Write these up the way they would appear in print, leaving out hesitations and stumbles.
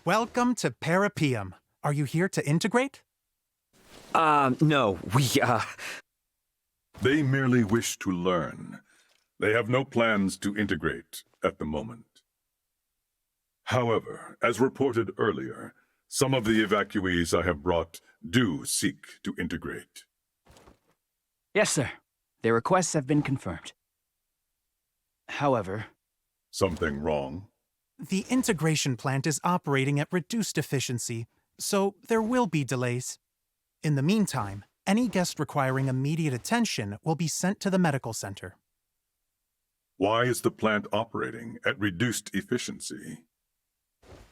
Welcome to Parapium. Are you here to integrate? No, They merely wish to learn. They have no plans to integrate at the moment. However, as reported earlier, some of the evacuees I have brought do seek to integrate. Yes, sir. Their requests have been confirmed. However... Something wrong? The integration plant is operating at reduced efficiency, so there will be delays. In the meantime, any guest requiring immediate attention will be sent to the medical center. Why is the plant operating at reduced efficiency?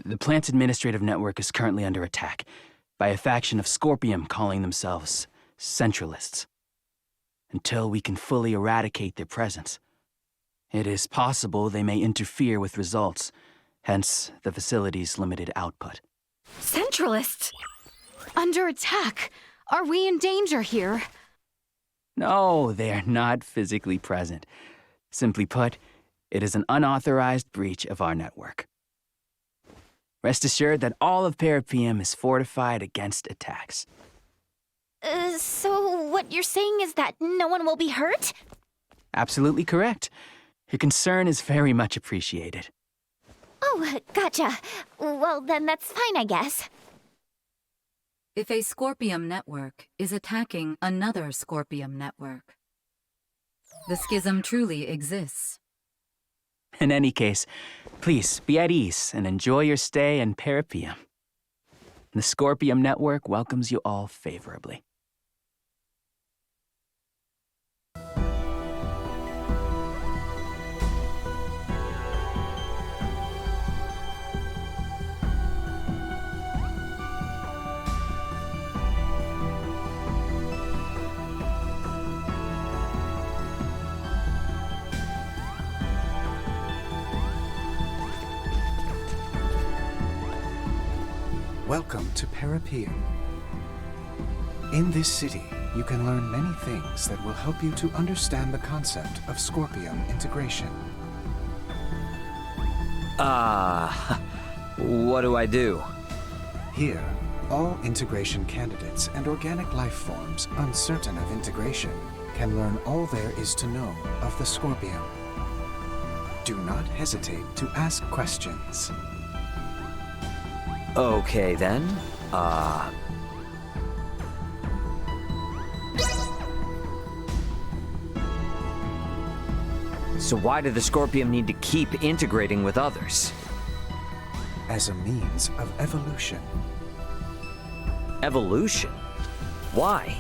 The plant's administrative network is currently under attack by a faction of Scorpium calling themselves Centralists. Until we can fully eradicate their presence, it is possible they may interfere with results, hence the facility's limited output. Centralists? Under attack? Are we in danger here? No, they are not physically present. Simply put, it is an unauthorized breach of our network. Rest assured that all of Parapium is fortified against attacks. So what you're saying is that no one will be hurt? Absolutely correct. Your concern is very much appreciated. Oh, gotcha. Well, then that's fine, I guess. If a Scorpium network is attacking another Scorpium network, the schism truly exists. In any case, please be at ease and enjoy your stay in Parapium. The Scorpium network welcomes you all favorably. Welcome to Parapium. In this city, you can learn many things that will help you to understand the concept of Scorpium integration. what do I do? Here, all integration candidates and organic life forms uncertain of integration can learn all there is to know of the Scorpium. Do not hesitate to ask questions. Okay, then. So why do the Scorpium need to keep integrating with others? As a means of evolution. Evolution? Why?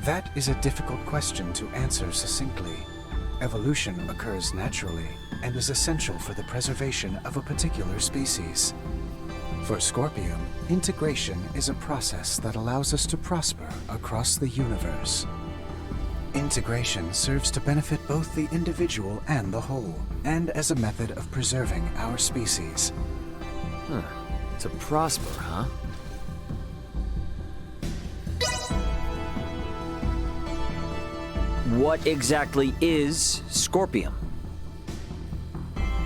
That is a difficult question to answer succinctly. Evolution occurs naturally and is essential for the preservation of a particular species. For Scorpium, integration is a process that allows us to prosper across the universe. Integration serves to benefit both the individual and the whole, and as a method of preserving our species. To prosper, huh? What exactly is Scorpium?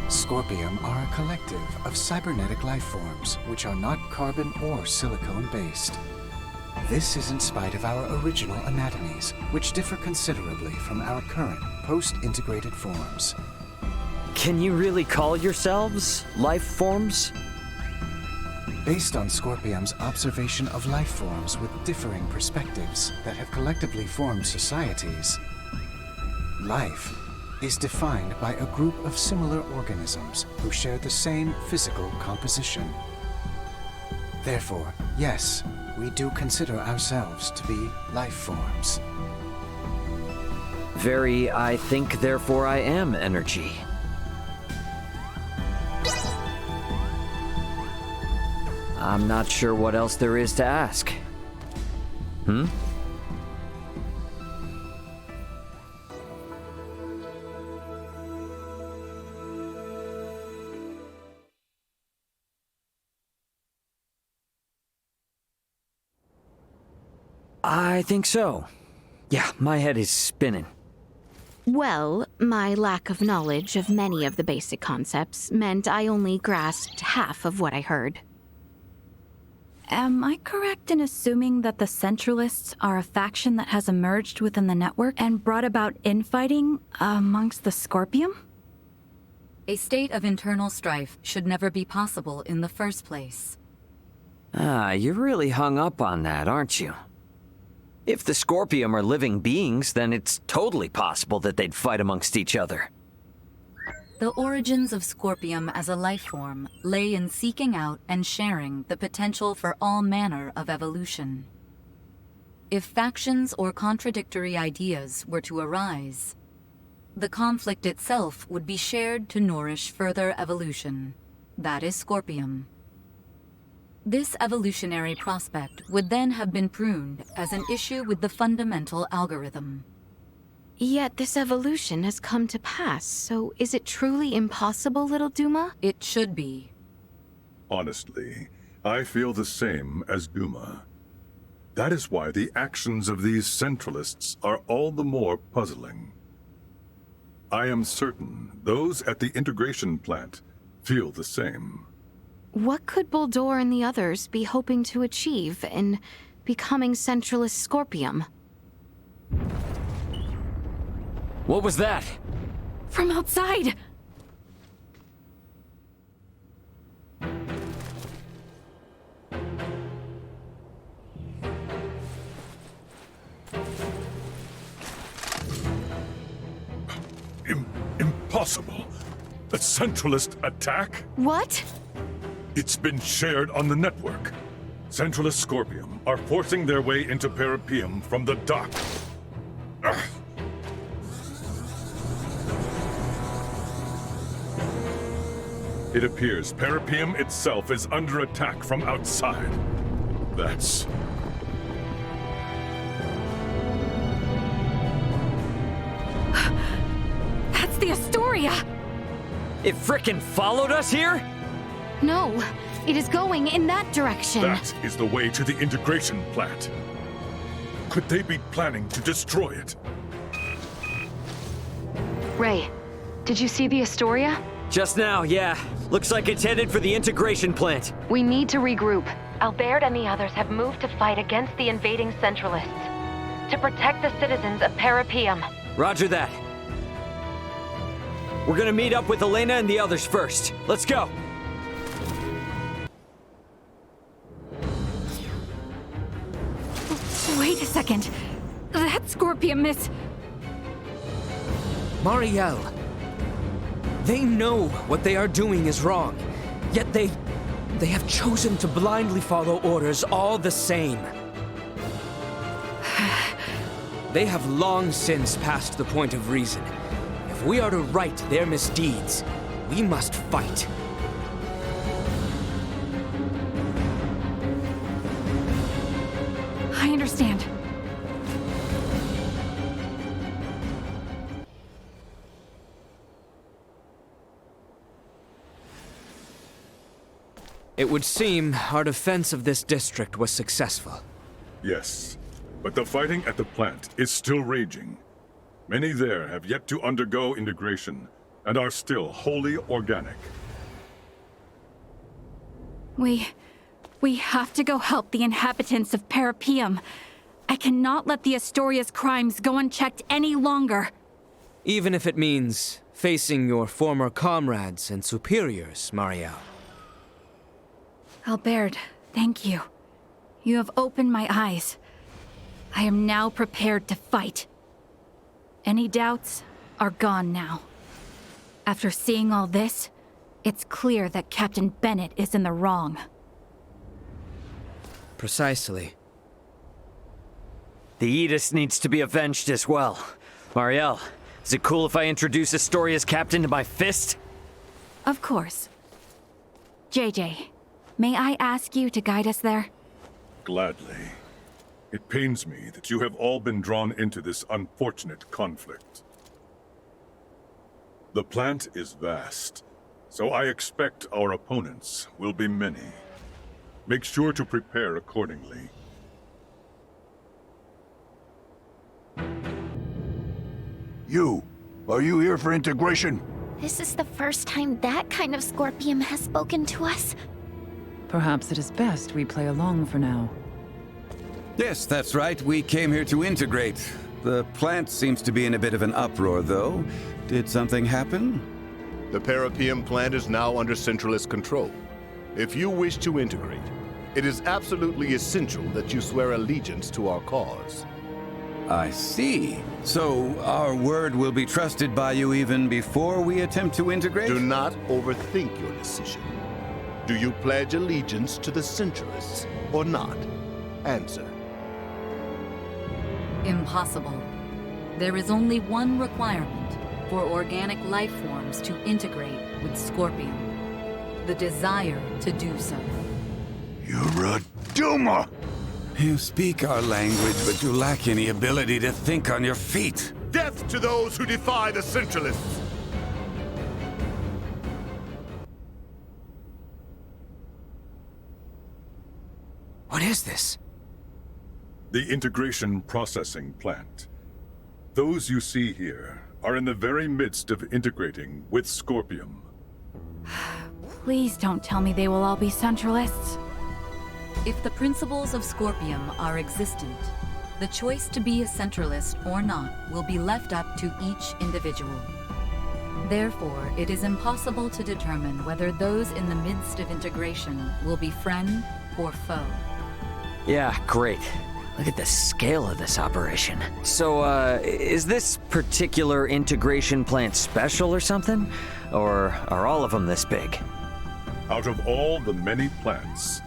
Scorpium are a collective of cybernetic life forms which are not carbon or silicone-based. This is in spite of our original anatomies, which differ considerably from our current post-integrated forms. Can you really call yourselves life forms? Based on Scorpium's observation of life forms with differing perspectives that have collectively formed societies, life is defined by a group of similar organisms who share the same physical composition. Therefore, yes, we do consider ourselves to be life forms. Very, I think, therefore I am energy. I'm not sure what else there is to ask. I think so. Yeah, my head is spinning. Well, my lack of knowledge of many of the basic concepts meant I only grasped half of what I heard. Am I correct in assuming that the Centralists are a faction that has emerged within the network and brought about infighting amongst the Scorpium? A state of internal strife should never be possible in the first place. Ah, you're really hung up on that, aren't you? If the Scorpium are living beings, then it's totally possible that they'd fight amongst each other. The origins of Scorpium as a life form lay in seeking out and sharing the potential for all manner of evolution. If factions or contradictory ideas were to arise, the conflict itself would be shared to nourish further evolution. That is Scorpium. This evolutionary prospect would then have been pruned as an issue with the fundamental algorithm. Yet this evolution has come to pass, so is it truly impossible, little Duma? It should be. Honestly, I feel the same as Duma. That is why the actions of these Centralists are all the more puzzling. I am certain those at the integration plant feel the same. What could Boldor and the others be hoping to achieve in becoming Centralist Scorpium? What was that? From outside! Impossible! A Centralist attack? What? It's been shared on the network. Centralist Scorpium are forcing their way into Parapium from the dock. Ugh. It appears Parapium itself is under attack from outside. That's the Astoria! It frickin' followed us here? No, it is going in that direction. That is the way to the integration plant. Could they be planning to destroy it? Ray, did you see the Astoria? Just now, yeah. Looks like it's headed for the integration plant. We need to regroup. Albert and the others have moved to fight against the invading Centralists. To protect the citizens of Parapium. Roger that. We're gonna meet up with Elena and the others first. Let's go. Wait a second. That Scorpium is... Marielle. They know what they are doing is wrong, yet they have chosen to blindly follow orders all the same. They have long since passed the point of reason. If we are to right their misdeeds, we must fight. I understand. It would seem our defense of this district was successful. Yes, but the fighting at the plant is still raging. Many there have yet to undergo integration and are still wholly organic. We have to go help the inhabitants of Parapium. I cannot let the Astoria's crimes go unchecked any longer. Even if it means facing your former comrades and superiors, Marielle. Albert, thank you. You have opened my eyes. I am now prepared to fight. Any doubts are gone now. After seeing all this, it's clear that Captain Bennett is in the wrong. Precisely. The Aegis needs to be avenged as well. Marielle, is it cool if I introduce Astoria's captain to my fist? Of course. JJ, may I ask you to guide us there? Gladly. It pains me that you have all been drawn into this unfortunate conflict. The plant is vast, so I expect our opponents will be many. Make sure to prepare accordingly. You! Are you here for integration? This is the first time that kind of Scorpium has spoken to us. Perhaps it is best we play along for now. Yes, that's right. We came here to integrate. The plant seems to be in a bit of an uproar, though. Did something happen? The Parapium plant is now under Centralist control. If you wish to integrate, it is absolutely essential that you swear allegiance to our cause. I see. So our word will be trusted by you even before we attempt to integrate? Do not overthink your decision. Do you pledge allegiance to the Centralists or not? Answer. Impossible. There is only one requirement for organic life forms to integrate with Scorpium. The desire to do so. You're a Duma! You speak our language, but you lack any ability to think on your feet. Death to those who defy the Centralists! What is this? The integration processing plant. Those you see here are in the very midst of integrating with Scorpium. Please don't tell me they will all be Centralists. If the principles of Scorpium are existent, the choice to be a Centralist or not will be left up to each individual. Therefore, it is impossible to determine whether those in the midst of integration will be friend or foe. Yeah, great. Look at the scale of this operation. So, is this particular integration plant special or something? Or are all of them this big? Out of all the many plants,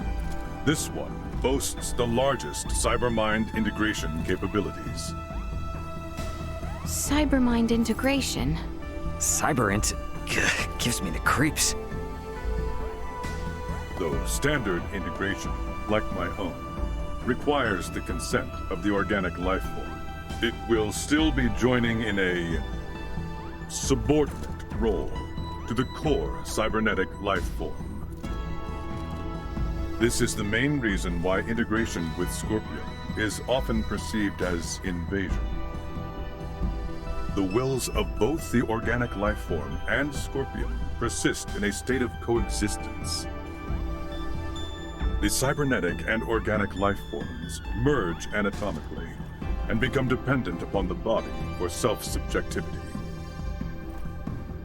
this one boasts the largest cybermind integration capabilities. Cybermind integration? Gives me the creeps. Though standard integration, like my own, requires the consent of the organic life form, it will still be joining in a subordinate role to the core cybernetic life form. This is the main reason why integration with Scorpium is often perceived as invasion. The wills of both the organic life form and Scorpium persist in a state of coexistence. The cybernetic and organic life forms merge anatomically and become dependent upon the body for self-subjectivity.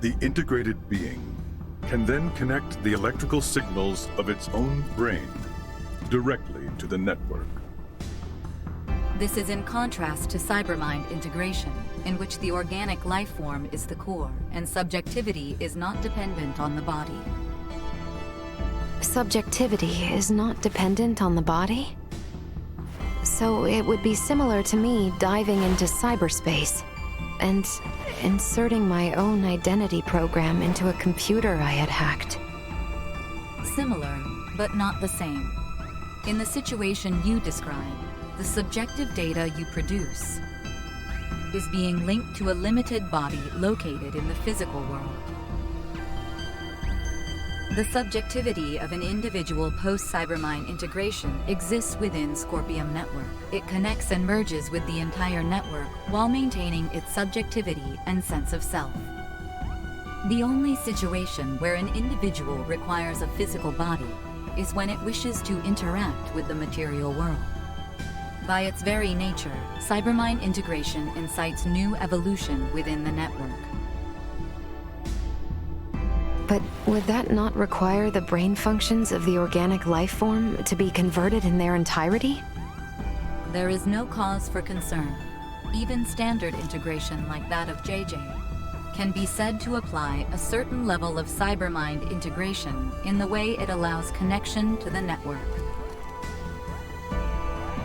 The integrated being can then connect the electrical signals of its own brain directly to the network. This is in contrast to cybermind integration, in which the organic life form is the core and subjectivity is not dependent on the body. Subjectivity is not dependent on the body? So it would be similar to me diving into cyberspace and inserting my own identity program into a computer I had hacked. Similar, but not the same. In the situation you describe, the subjective data you produce is being linked to a limited body located in the physical world. The subjectivity of an individual post-cybermind integration exists within Scorpium Network. It connects and merges with the entire network while maintaining its subjectivity and sense of self. The only situation where an individual requires a physical body is when it wishes to interact with the material world. By its very nature, cybermind integration incites new evolution within the network. But would that not require the brain functions of the organic life form to be converted in their entirety? There is no cause for concern. Even standard integration like that of JJ can be said to apply a certain level of cybermind integration in the way it allows connection to the network.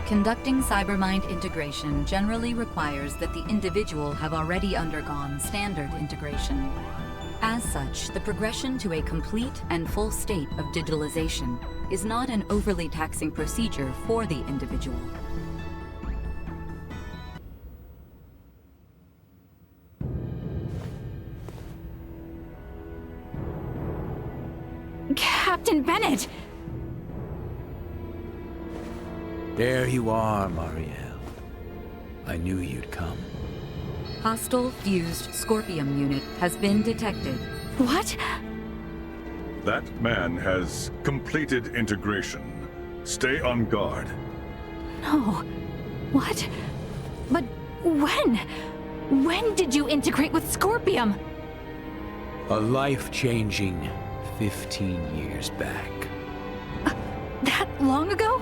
Conducting cybermind integration generally requires that the individual have already undergone standard integration. As such, the progression to a complete and full state of digitalization is not an overly taxing procedure for the individual. Captain Bennett! There you are, Marielle. I knew you'd come. Hostile fused Scorpium unit has been detected. What? That man has completed integration. Stay on guard. No. What? But when? When did you integrate with Scorpium? A life-changing 15 years back. That long ago?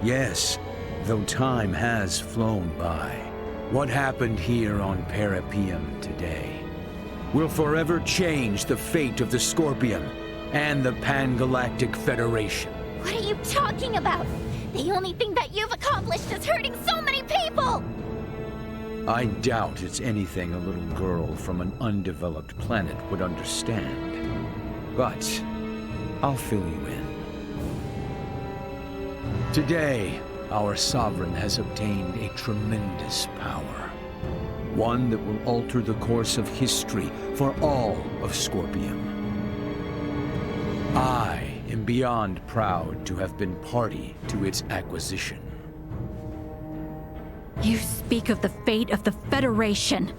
Yes, though time has flown by. What happened here on Parapium today will forever change the fate of the Scorpium and the Pan-Galactic Federation. What are you talking about? The only thing that you've accomplished is hurting so many people! I doubt it's anything a little girl from an undeveloped planet would understand. But I'll fill you in. Today, our Sovereign has obtained a tremendous power. One that will alter the course of history for all of Scorpium. I am beyond proud to have been party to its acquisition. You speak of the fate of the Federation.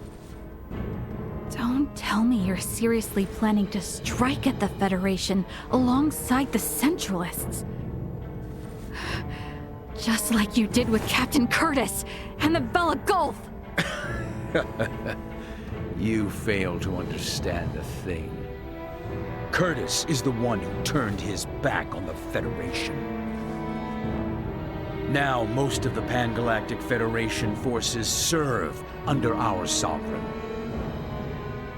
Don't tell me you're seriously planning to strike at the Federation alongside the Centralists. Just like you did with Captain Curtis and the Bella Gulf. You fail to understand a thing. Curtis is the one who turned his back on the Federation. Now, most of the Pan-Galactic Federation forces serve under our Sovereign.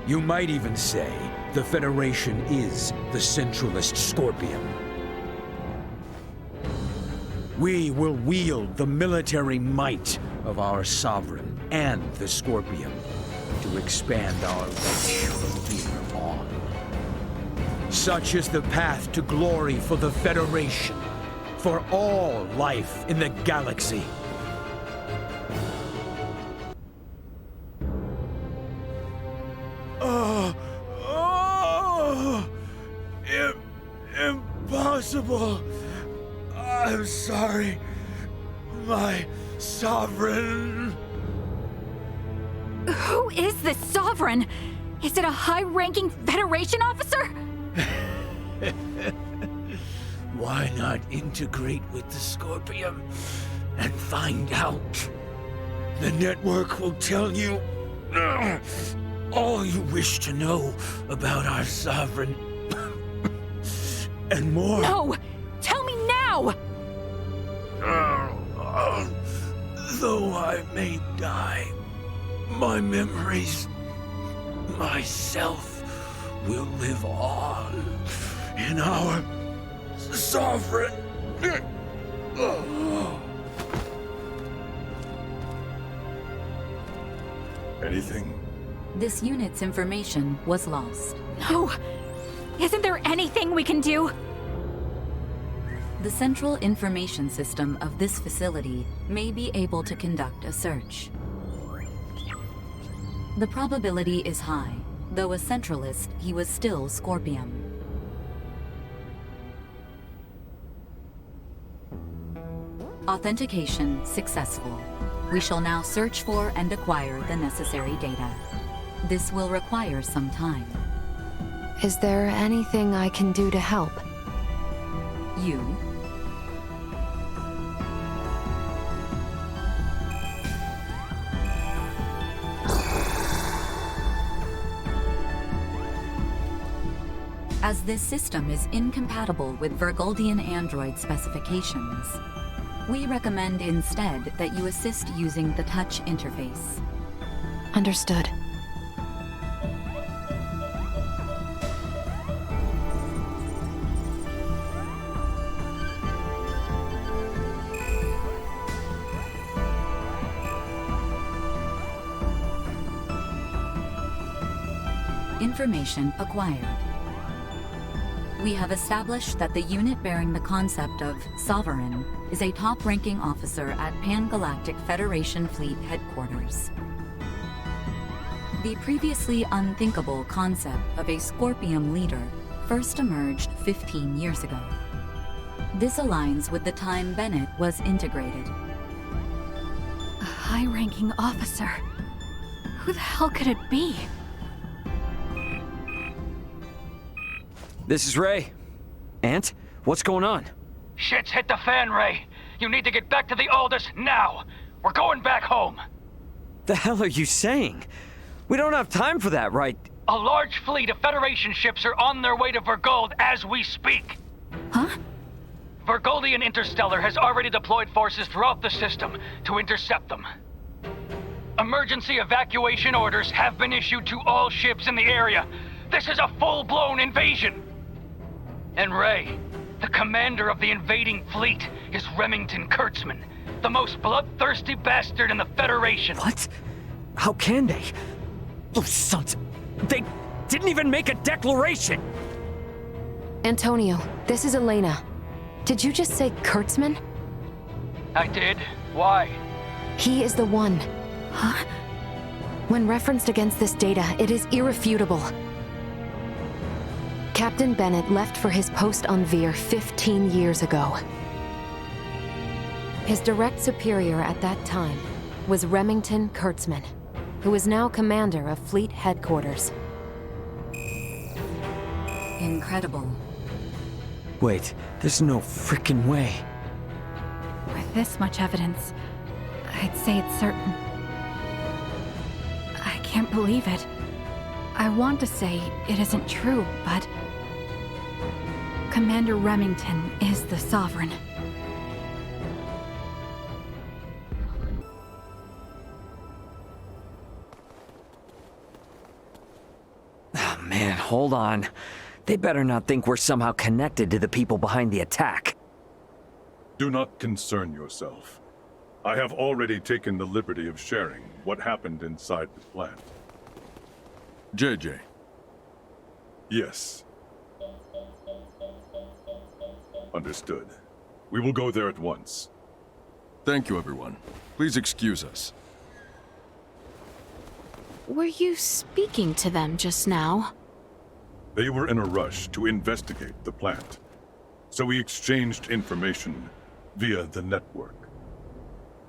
You might even say the Federation is the Centralist Scorpium. We will wield the military might of our Sovereign and the Scorpium to expand our reach from here on. Such is the path to glory for the Federation, for all life in the galaxy. Impossible. I'm sorry, my Sovereign. Who is this Sovereign? Is it a high-ranking Federation officer? Why not integrate with the Scorpium and find out? The network will tell you all you wish to know about our Sovereign. And more. No! Tell me now! Though I may die, my memories, myself, will live on in our Sovereign. Anything? This unit's information was lost. No! Isn't there anything we can do? The central information system of this facility may be able to conduct a search. The probability is high. Though a centralist, he was still Scorpium. Authentication successful. We shall now search for and acquire the necessary data. This will require some time. Is there anything I can do to help? You? As this system is incompatible with Virgoldian android specifications, we recommend instead that you assist using the touch interface. Understood. Information acquired. We have established that the unit bearing the concept of Sovereign is a top-ranking officer at Pan-Galactic Federation Fleet Headquarters. The previously unthinkable concept of a Scorpium leader first emerged 15 years ago. This aligns with the time Bennett was integrated. A high-ranking officer. Who the hell could it be? This is Ray. Ant, what's going on? Shit's hit the fan, Ray. You need to get back to the Aldous now. We're going back home. The hell are you saying? We don't have time for that, right? A large fleet of Federation ships are on their way to Vergold as we speak. Huh? Vergoldian Interstellar has already deployed forces throughout the system to intercept them. Emergency evacuation orders have been issued to all ships in the area. This is a full-blown invasion. And Ray, the commander of the invading fleet, is Remington Kurtzman, the most bloodthirsty bastard in the Federation. What? How can they? Those sons... They didn't even make a declaration! Antonio, this is Elena. Did you just say Kurtzman? I did. Why? He is the one. Huh? When referenced against this data, it is irrefutable. Captain Bennett left for his post on Veer 15 years ago. His direct superior at that time was Remington Kurtzman, who is now commander of Fleet Headquarters. Incredible. Wait, there's no frickin' way. With this much evidence, I'd say it's certain. I can't believe it. I want to say it isn't true, but... Commander Remington is the Sovereign. Oh man, hold on. They better not think we're somehow connected to the people behind the attack. Do not concern yourself. I have already taken the liberty of sharing what happened inside the plant. JJ. Yes. Understood. We will go there at once. Thank you, everyone. Please excuse us. Were you speaking to them just now? They were in a rush to investigate the plant, so we exchanged information via the network.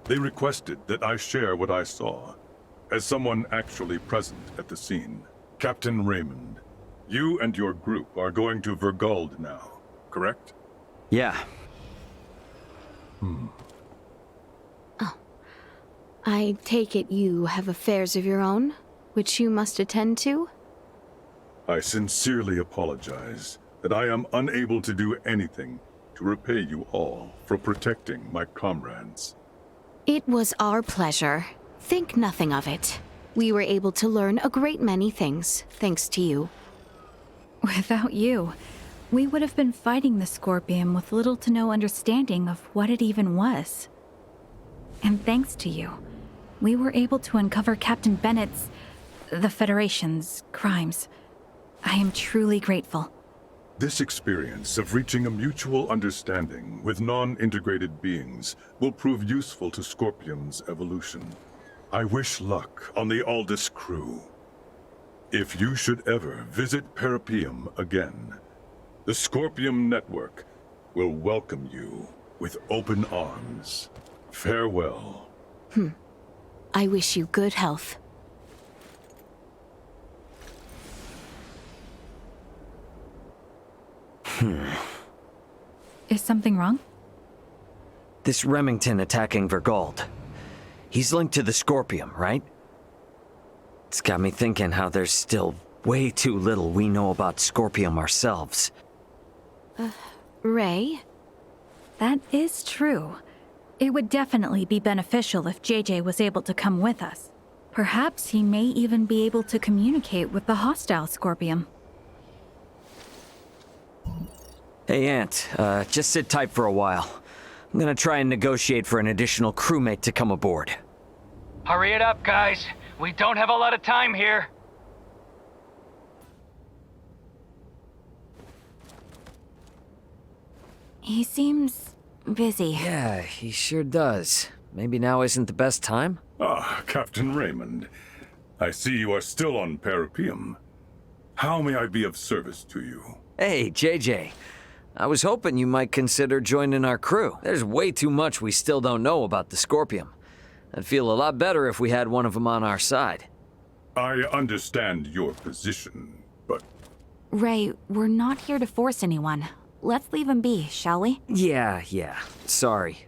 They requested that I share what I saw, as someone actually present at the scene. Captain Raymond, you and your group are going to Vergold now, correct? Yeah. Oh. I take it you have affairs of your own, which you must attend to? I sincerely apologize that I am unable to do anything to repay you all for protecting my comrades. It was our pleasure. Think nothing of it. We were able to learn a great many things, thanks to you. Without you, we would have been fighting the Scorpion with little to no understanding of what it even was. And thanks to you, we were able to uncover Captain Bennett's, the Federation's, crimes. I am truly grateful. This experience of reaching a mutual understanding with non-integrated beings will prove useful to Scorpium's evolution. I wish luck on the Aldous crew. If you should ever visit Parapeum again, the Scorpium Network will welcome you with open arms. Farewell. I wish you good health. Is something wrong? This Remington attacking Vergold. He's linked to the Scorpium, right? It's got me thinking how there's still way too little we know about Scorpium ourselves. Ray? That is true. It would definitely be beneficial if JJ was able to come with us. Perhaps he may even be able to communicate with the hostile Scorpium. Hey, Ant, just sit tight for a while. I'm gonna try and negotiate for an additional crewmate to come aboard. Hurry it up, guys. We don't have a lot of time here. He seems busy. Yeah, he sure does. Maybe now isn't the best time? Ah, Captain Raymond. I see you are still on Parapeum. How may I be of service to you? Hey, JJ. I was hoping you might consider joining our crew. There's way too much we still don't know about the Scorpium. I'd feel a lot better if we had one of them on our side. I understand your position, but... Ray, we're not here to force anyone. Let's leave him be, shall we? Yeah. Sorry.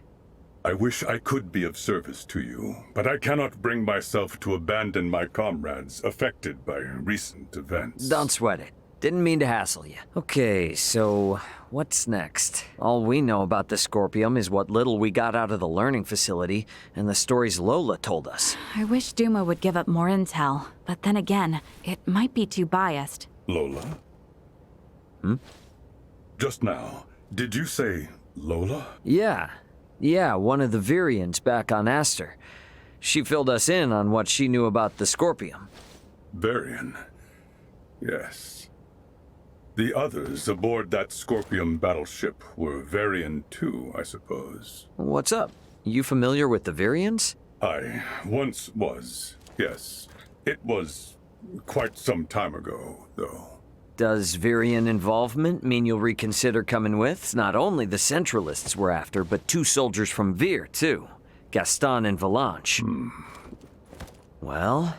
I wish I could be of service to you, but I cannot bring myself to abandon my comrades affected by recent events. Don't sweat it. Didn't mean to hassle you. Okay, so what's next? All we know about the Scorpium is what little we got out of the learning facility and the stories Lola told us. I wish Duma would give up more intel, but then again, it might be too biased. Lola? Hmm? Just now, did you say Lola? Yeah, one of the Virians back on Aster. She filled us in on what she knew about the Scorpium. Varian. Yes. The others aboard that Scorpium battleship were Varian too, I suppose. What's up? You familiar with the Virians? I once was, yes. It was quite some time ago, though. Does Virian involvement mean you'll reconsider coming with? Not only the Centralists we're after, but 2 soldiers from Vir, too. Gaston and Valanche. Well?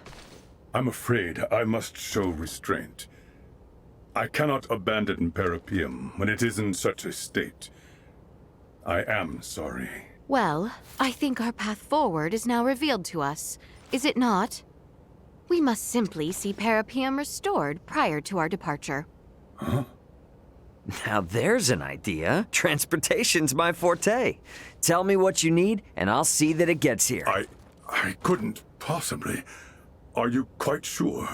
I'm afraid I must show restraint. I cannot abandon Parapium when it is in such a state. I am sorry. Well, I think our path forward is now revealed to us, is it not? We must simply see Parapium restored prior to our departure. Huh? Now there's an idea. Transportation's my forte. Tell me what you need, and I'll see that it gets here. I couldn't possibly. Are you quite sure?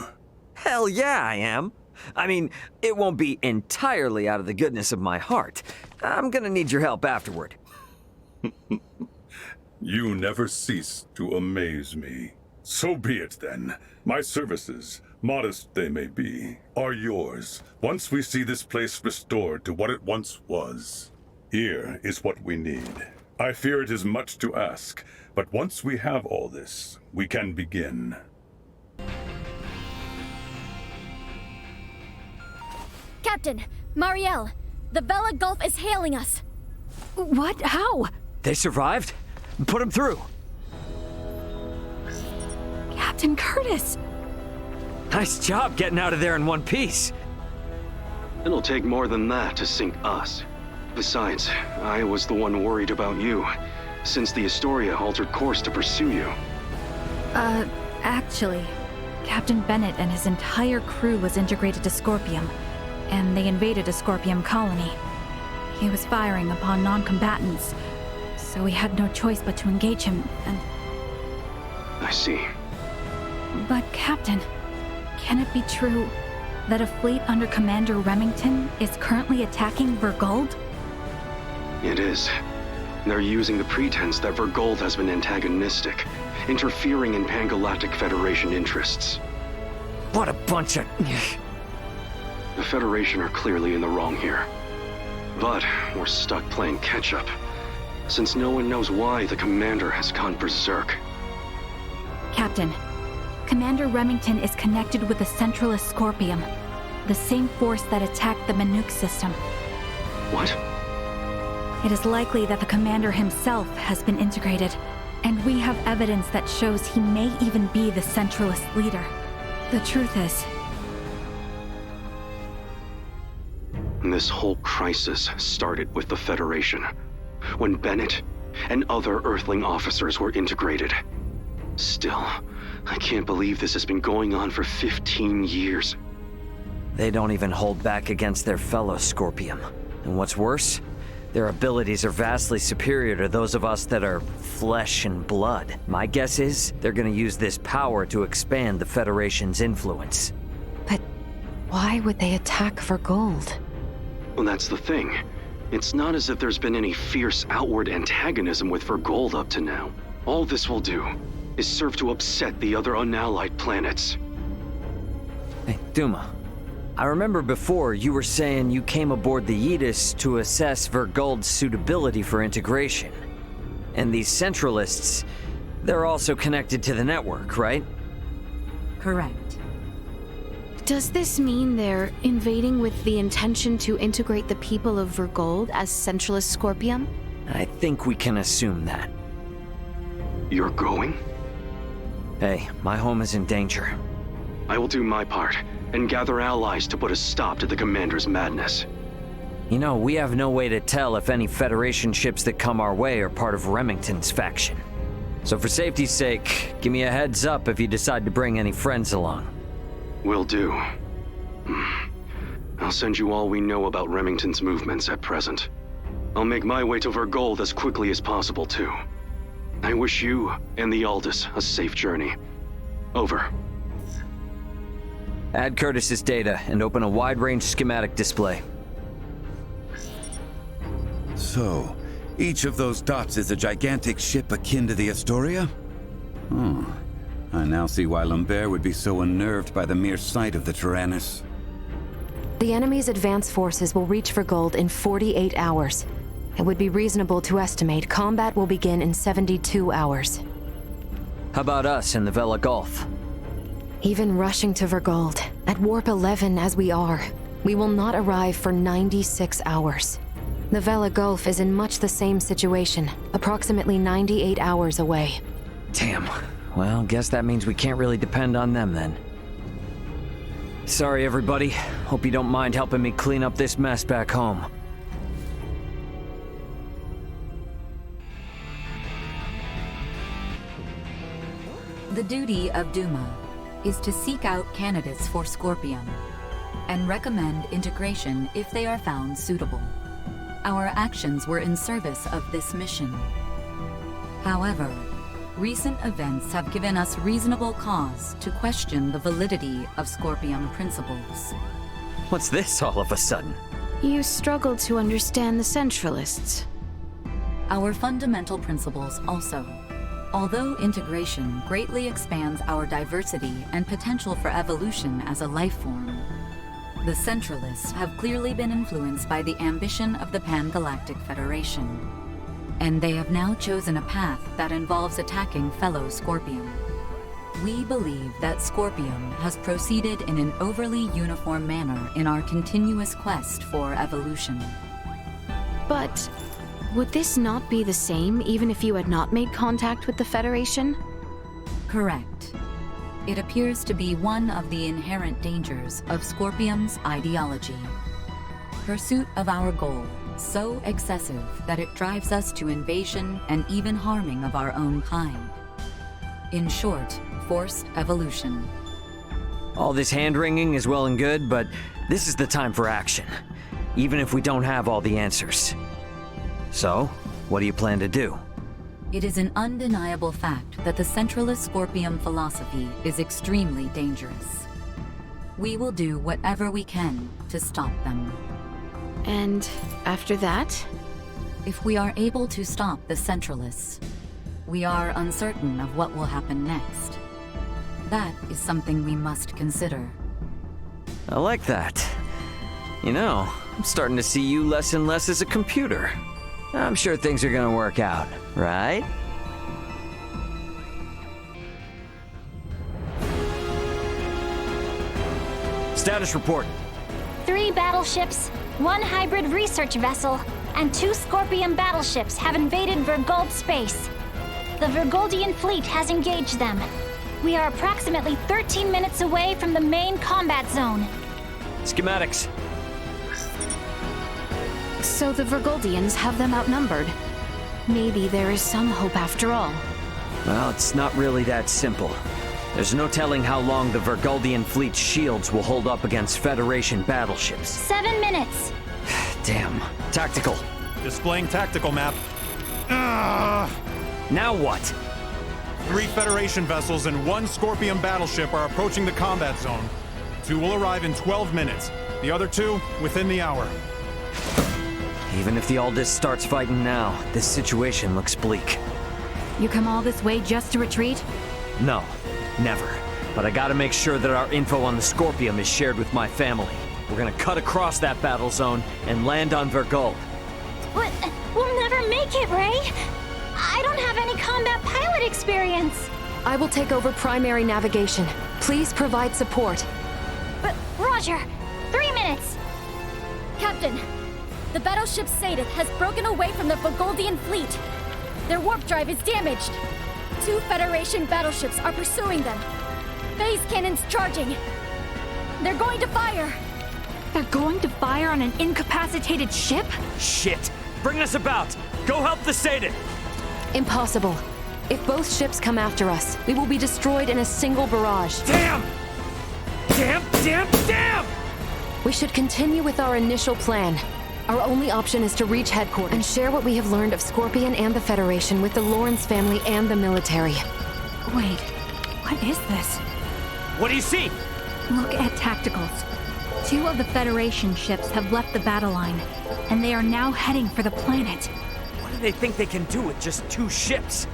Hell yeah, I am. I mean, it won't be entirely out of the goodness of my heart. I'm gonna need your help afterward. You never cease to amaze me. So be it then. My services, modest they may be, are yours once we see this place restored to what it once was. Here is what we need. I fear it is much to ask, but once we have all this, we can begin. Captain, Marielle, the Vela Gulf is hailing us. What? How? They survived? Put them through. Captain Curtis! Nice job getting out of there in one piece. It'll take more than that to sink us. Besides, I was the one worried about you, since the Astoria altered course to pursue you. Actually, Captain Bennett and his entire crew was integrated to Scorpium, and they invaded a Scorpium colony. He was firing upon non-combatants, so we had no choice but to engage him, and... I see. But, Captain, can it be true that a fleet under Commander Remington is currently attacking Vergold? It is. They're using the pretense that Vergold has been antagonistic, interfering in Pan-Galactic Federation interests. What a bunch of... The Federation are clearly in the wrong here. But we're stuck playing catch-up, since no one knows why the Commander has gone berserk. Captain, Commander Remington is connected with the Centralist Scorpium, the same force that attacked the Manuk system. What? It is likely that the Commander himself has been integrated, and we have evidence that shows he may even be the Centralist leader. The truth is... This whole crisis started with the Federation, when Bennett and other Earthling officers were integrated. Still, I can't believe this has been going on for 15 years. They don't even hold back against their fellow Scorpium. And what's worse, their abilities are vastly superior to those of us that are flesh and blood. My guess is they're gonna use this power to expand the Federation's influence. But why would they attack Vergold? Well, that's the thing. It's not as if there's been any fierce outward antagonism with Vergold up to now. All this will do is serve to upset the other unallied planets. Hey, Duma. I remember before you were saying you came aboard the Aegis to assess Vergold's suitability for integration. And these Centralists, they're also connected to the network, right? Correct. Does this mean they're invading with the intention to integrate the people of Vergold as Centralist Scorpium? I think we can assume that. You're going? Hey, my home is in danger. I will do my part and gather allies to put a stop to the Commander's madness. You know, we have no way to tell if any Federation ships that come our way are part of Remington's faction. So for safety's sake, give me a heads up if you decide to bring any friends along. Will do. I'll send you all we know about Remington's movements at present. I'll make my way to Vergold as quickly as possible, too. I wish you and the Aldous a safe journey. Over. Add Curtis's data and open a wide-range schematic display. So, each of those dots is a gigantic ship akin to the Astoria? Oh, I now see why Lambert would be so unnerved by the mere sight of the Tyrannus. The enemy's advance forces will reach Vergold in 48 hours. It would be reasonable to estimate combat will begin in 72 hours. How about us in the Vela Gulf? Even rushing to Vergold, at Warp 11 as we are, we will not arrive for 96 hours. The Vela Gulf is in much the same situation, approximately 98 hours away. Damn. Well, guess that means we can't really depend on them then. Sorry, everybody. Hope you don't mind helping me clean up this mess back home. The duty of Duma is to seek out candidates for Scorpion and recommend integration if they are found suitable. Our actions were in service of this mission. However, recent events have given us reasonable cause to question the validity of Scorpion principles. What's this all of a sudden? You struggle to understand the Centralists. Our fundamental principles also. Although integration greatly expands our diversity and potential for evolution as a life form, the Centralists have clearly been influenced by the ambition of the Pan-Galactic Federation, and they have now chosen a path that involves attacking fellow Scorpion. We believe that Scorpion has proceeded in an overly uniform manner in our continuous quest for evolution. But would this not be the same even if you had not made contact with the Federation? Correct. It appears to be one of the inherent dangers of Scorpion's ideology. Pursuit of our goal, so excessive that it drives us to invasion and even harming of our own kind. In short, forced evolution. All this hand-wringing is well and good, but this is the time for action, even if we don't have all the answers. So, what do you plan to do? It is an undeniable fact that the Centralist Scorpion philosophy is extremely dangerous. We will do whatever we can to stop them. And after that? If we are able to stop the Centralists, we are uncertain of what will happen next. That is something we must consider. I like that. You know, I'm starting to see you less and less as a computer. I'm sure things are gonna work out, right? Status report. 3 battleships, 1 hybrid research vessel, and 2 Scorpion battleships have invaded Vergold space. The Vergoldian fleet has engaged them. We are approximately 13 minutes away from the main combat zone. Schematics. So the Vergoldians have them outnumbered. Maybe there is some hope after all. Well, it's not really that simple. There's no telling how long the Vergoldian fleet's shields will hold up against Federation battleships. 7 minutes. Damn. Tactical. Displaying tactical map. Now what? 3 Federation vessels and 1 Scorpion battleship are approaching the combat zone. 2 will arrive in 12 minutes. The other 2 within the hour. Even if the Aldous starts fighting now, this situation looks bleak. You come all this way just to retreat? No, never. But I gotta make sure that our info on the Scorpion is shared with my family. We're gonna cut across that battle zone and land on Vergold. But we'll never make it, Ray. I don't have any combat pilot experience. I will take over primary navigation. Please provide support. But Roger, 3 minutes. Captain, the battleship Sadith has broken away from the Vergoldian fleet. Their warp drive is damaged. 2 Federation battleships are pursuing them. Phase cannons charging! They're going to fire! They're going to fire on an incapacitated ship? Shit! Bring us about! Go help the Satan! Impossible. If both ships come after us, we will be destroyed in a single barrage. Damn! Damn! We should continue with our initial plan. Our only option is to reach headquarters and share what we have learned of Scorpion and the Federation with the Lawrence family and the military. Wait, what is this? What do you see? Look at tacticals. 2 of the Federation ships have left the battle line, and they are now heading for the planet. What do they think they can do with just 2 ships?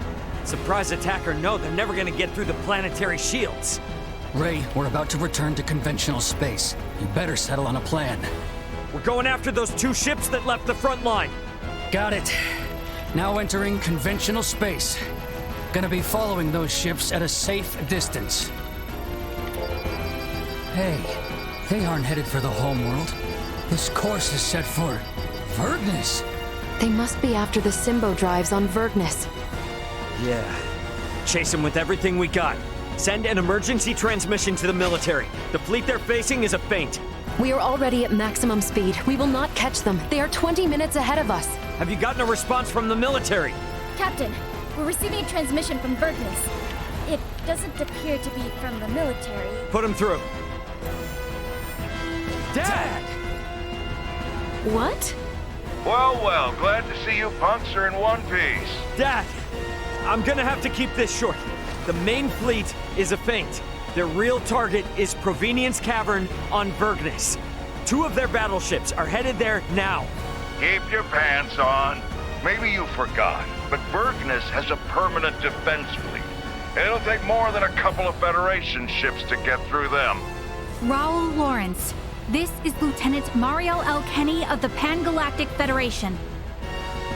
Surprise attack or no, they're never gonna get through the planetary shields. Ray, we're about to return to conventional space. You better settle on a plan. We're going after those 2 ships that left the front line. Got it. Now entering conventional space. Gonna be following those ships at a safe distance. Hey, they aren't headed for the homeworld. This course is set for Vergnus. They must be after the Symbo drives on Vergnus. Yeah. Chase them with everything we got. Send an emergency transmission to the military. The fleet they're facing is a feint. We are already at maximum speed. We will not catch them. They are 20 minutes ahead of us. Have you gotten a response from the military? Captain, we're receiving a transmission from Vergnus. It doesn't appear to be from the military. Put him through. Dad! What? Well, glad to see you punks are in one piece. Dad, I'm gonna have to keep this short. The main fleet is a feint. Their real target is Provenience Cavern on Vergnus. 2 of their battleships are headed there now. Keep your pants on. Maybe you forgot, but Vergnus has a permanent defense fleet. It'll take more than a couple of Federation ships to get through them. Raoul Lawrence, this is Lieutenant Mariel L. Kenny of the Pan-Galactic Federation.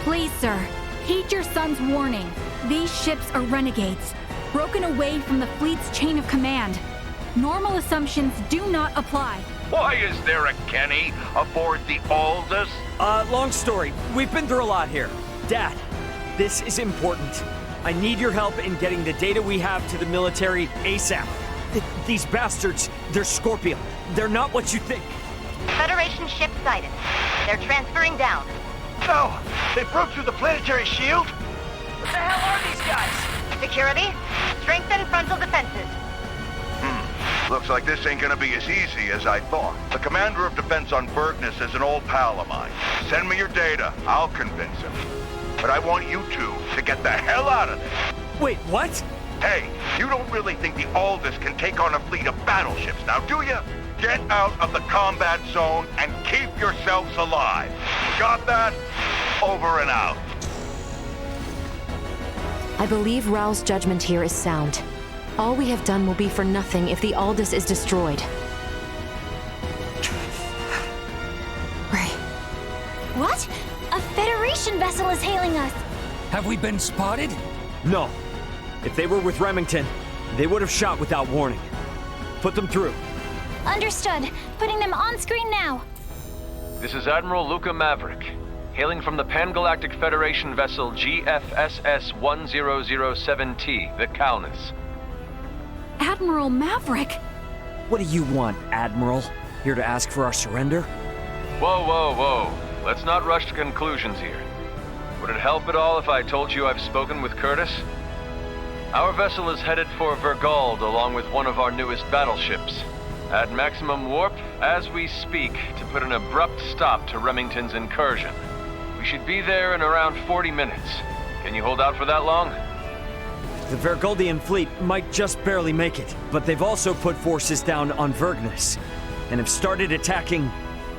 Please, sir, heed your son's warning. These ships are renegades, broken away from the fleet's chain of command. Normal assumptions do not apply. Why is there a Kenny aboard the Aldous? Long story. We've been through a lot here. Dad, this is important. I need your help in getting the data we have to the military ASAP. These bastards, they're Scorpion. They're not what you think. Federation ship sighted. They're transferring down. No! They broke through the planetary shield? What the hell are these guys? Security, strengthen frontal defenses. Looks like this ain't gonna be as easy as I thought. The commander of defense on Vergnus is an old pal of mine. Send me your data. I'll convince him. But I want you 2 to get the hell out of there. Wait, what? Hey, you don't really think the Aldous can take on a fleet of battleships now, do you? Get out of the combat zone and keep yourselves alive. Got that? Over and out. I believe Raoul's judgment here is sound. All we have done will be for nothing if the Aldous is destroyed. Ray. What? A Federation vessel is hailing us! Have we been spotted? No. If they were with Remington, they would have shot without warning. Put them through. Understood. Putting them on screen now. This is Admiral Luca Maverick, hailing from the Pan-Galactic Federation vessel GFSS-1007T, the Kaunis. Admiral Maverick! What do you want, Admiral? Here to ask for our surrender? Whoa. Let's not rush to conclusions here. Would it help at all if I told you I've spoken with Curtis? Our vessel is headed for Vergald along with one of our newest battleships. At maximum warp, as we speak, to put an abrupt stop to Remington's incursion. We should be there in around 40 minutes. Can you hold out for that long? The Vergoldian fleet might just barely make it, but they've also put forces down on Vergnus, and have started attacking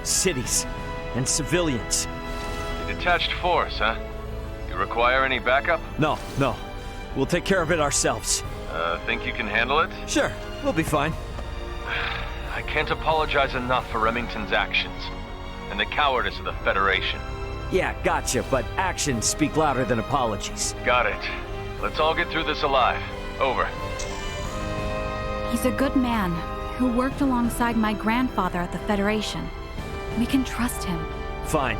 cities and civilians. A detached force, huh? You require any backup? No. We'll take care of it ourselves. Think you can handle it? Sure, we'll be fine. I can't apologize enough for Remington's actions, and the cowardice of the Federation. Yeah, gotcha, but actions speak louder than apologies. Got it. Let's all get through this alive. Over. He's a good man who worked alongside my grandfather at the Federation. We can trust him. Fine.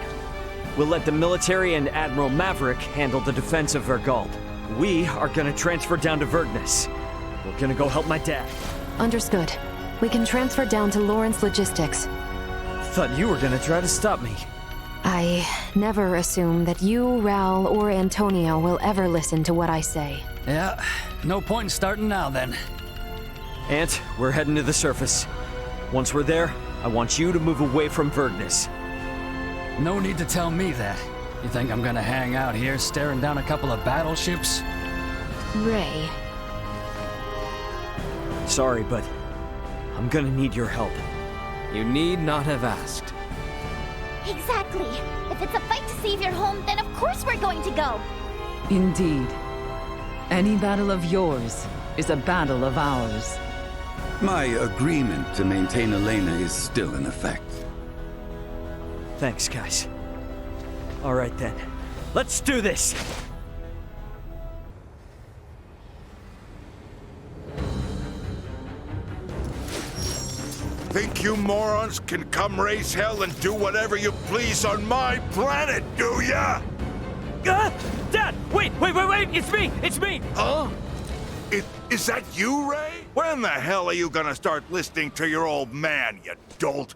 We'll let the military and Admiral Maverick handle the defense of Vergald. We are gonna transfer down to Vergnus. We're gonna go help my dad. Understood. We can transfer down to Lawrence Logistics. Thought you were gonna try to stop me. I never assume that you, Raul, or Antonio will ever listen to what I say. Yeah, no point in starting now then. Ant, we're heading to the surface. Once we're there, I want you to move away from Vergnus. No need to tell me that. You think I'm gonna hang out here staring down a couple of battleships? Ray. Sorry, but I'm gonna need your help. You need not have asked. Exactly. If it's a fight to save your home, then of course we're going to go. Indeed. Any battle of yours is a battle of ours. My agreement to maintain Elena is still in effect. Thanks, guys. All right then. Let's do this! Think you morons can come raise hell and do whatever you please on my planet, do ya? Dad! Wait! It's me! Huh? Is that you, Ray? When the hell are you gonna start listening to your old man, you dolt?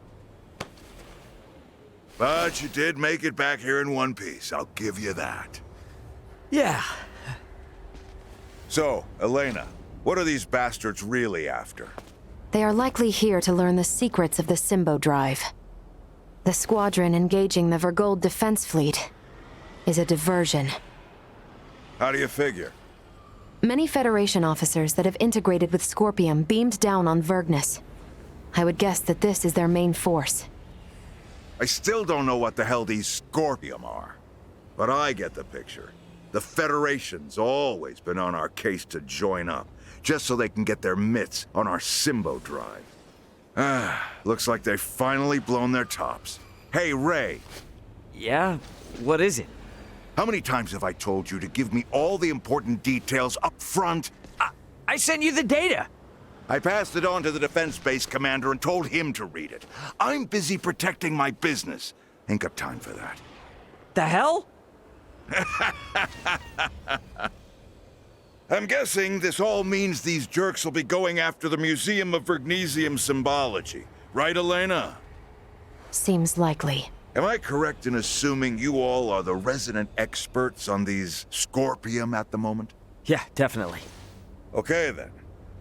But you did make it back here in one piece, I'll give you that. Yeah. So, Elena, what are these bastards really after? They are likely here to learn the secrets of the Symbo Drive. The squadron engaging the Vergold defense fleet is a diversion. How do you figure? Many Federation officers that have integrated with Scorpium beamed down on Vergnus. I would guess that this is their main force. I still don't know what the hell these Scorpium are. But I get the picture. The Federation's always been on our case to join up, just so they can get their mitts on our Symbo Drive. Looks like they've finally blown their tops. Hey, Ray. Yeah? What is it? How many times have I told you to give me all the important details up front? I sent you the data! I passed it on to the defense base commander and told him to read it. I'm busy protecting my business. Ain't got time for that. The hell? I'm guessing this all means these jerks will be going after the Museum of Vergnesium Symbology. Right, Elena? Seems likely. Am I correct in assuming you all are the resident experts on these Scorpium at the moment? Yeah, definitely. Okay, then.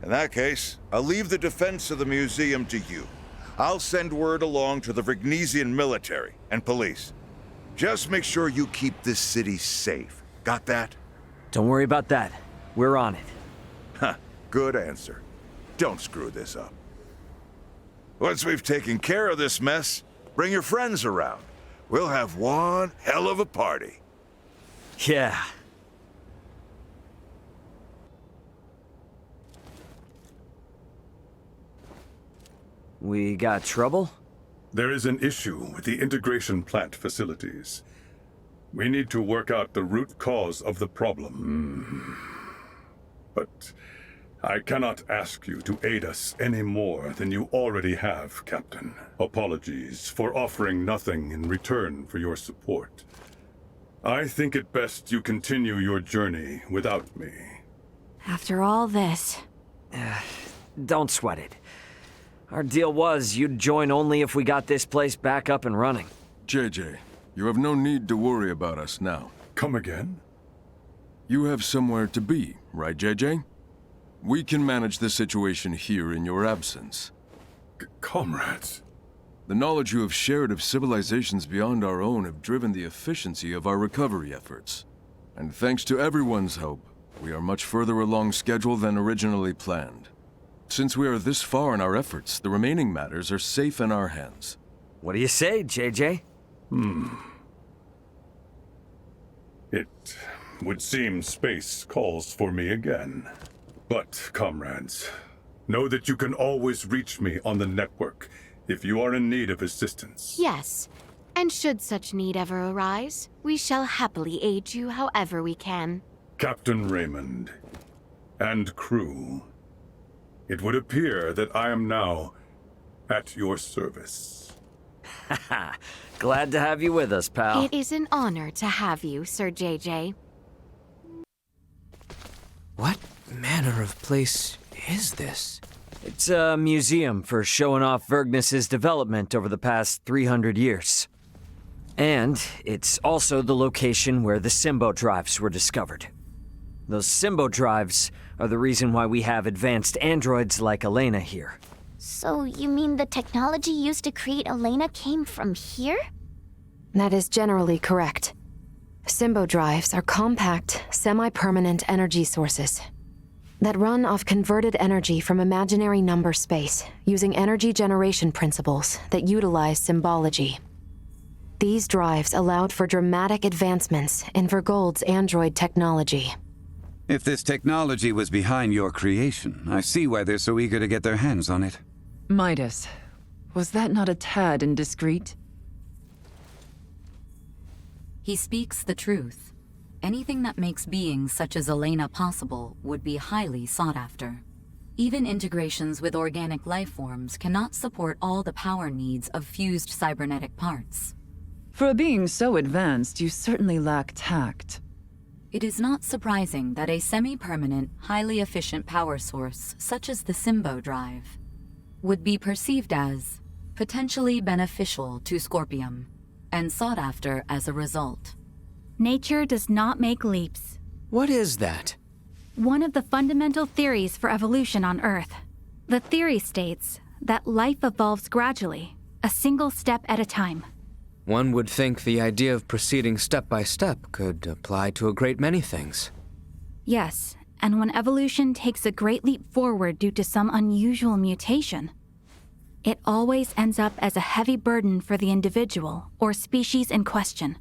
In that case, I'll leave the defense of the museum to you. I'll send word along to the Vergnesian military and police. Just make sure you keep this city safe. Got that? Don't worry about that. We're on it. Huh, good answer. Don't screw this up. Once we've taken care of this mess, bring your friends around. We'll have one hell of a party. Yeah. We got trouble? There is an issue with the integration plant facilities. We need to work out the root cause of the problem. But I cannot ask you to aid us any more than you already have, Captain. Apologies for offering nothing in return for your support. I think it best you continue your journey without me. After all this... Don't sweat it. Our deal was you'd join only if we got this place back up and running. JJ, you have no need to worry about us now. Come again? You have somewhere to be, right, JJ? We can manage the situation here in your absence. Comrades. The knowledge you have shared of civilizations beyond our own have driven the efficiency of our recovery efforts. And thanks to everyone's help, we are much further along schedule than originally planned. Since we are this far in our efforts, the remaining matters are safe in our hands. What do you say, JJ? It would seem space calls for me again. But, comrades, know that you can always reach me on the network if you are in need of assistance. Yes. And should such need ever arise, we shall happily aid you however we can. Captain Raymond and crew, it would appear that I am now at your service. Glad to have you with us, pal. It is an honor to have you, Sir JJ. What manner of place is this? It's a museum for showing off Vergnus's development over the past 300 years. And it's also the location where the Symbo drives were discovered. Those Symbo drives are the reason why we have advanced androids like Elena here. So you mean the technology used to create Elena came from here? That is generally correct. Symbo drives are compact, semi-permanent energy sources that run off converted energy from imaginary number space using energy generation principles that utilize symbology. These drives allowed for dramatic advancements in Vergold's android technology. If this technology was behind your creation, I see why they're so eager to get their hands on it. Midas, was that not a tad indiscreet? He speaks the truth. Anything that makes beings such as Elena possible would be highly sought after. Even integrations with organic life forms cannot support all the power needs of fused cybernetic parts. For a being so advanced, you certainly lack tact. It is not surprising that a semi-permanent, highly efficient power source, such as the Symbo drive, would be perceived as potentially beneficial to Scorpium, and sought after as a result. Nature does not make leaps. What is that? One of the fundamental theories for evolution on Earth. The theory states that life evolves gradually, a single step at a time. One would think the idea of proceeding step by step could apply to a great many things. Yes, and when evolution takes a great leap forward due to some unusual mutation, it always ends up as a heavy burden for the individual or species in question.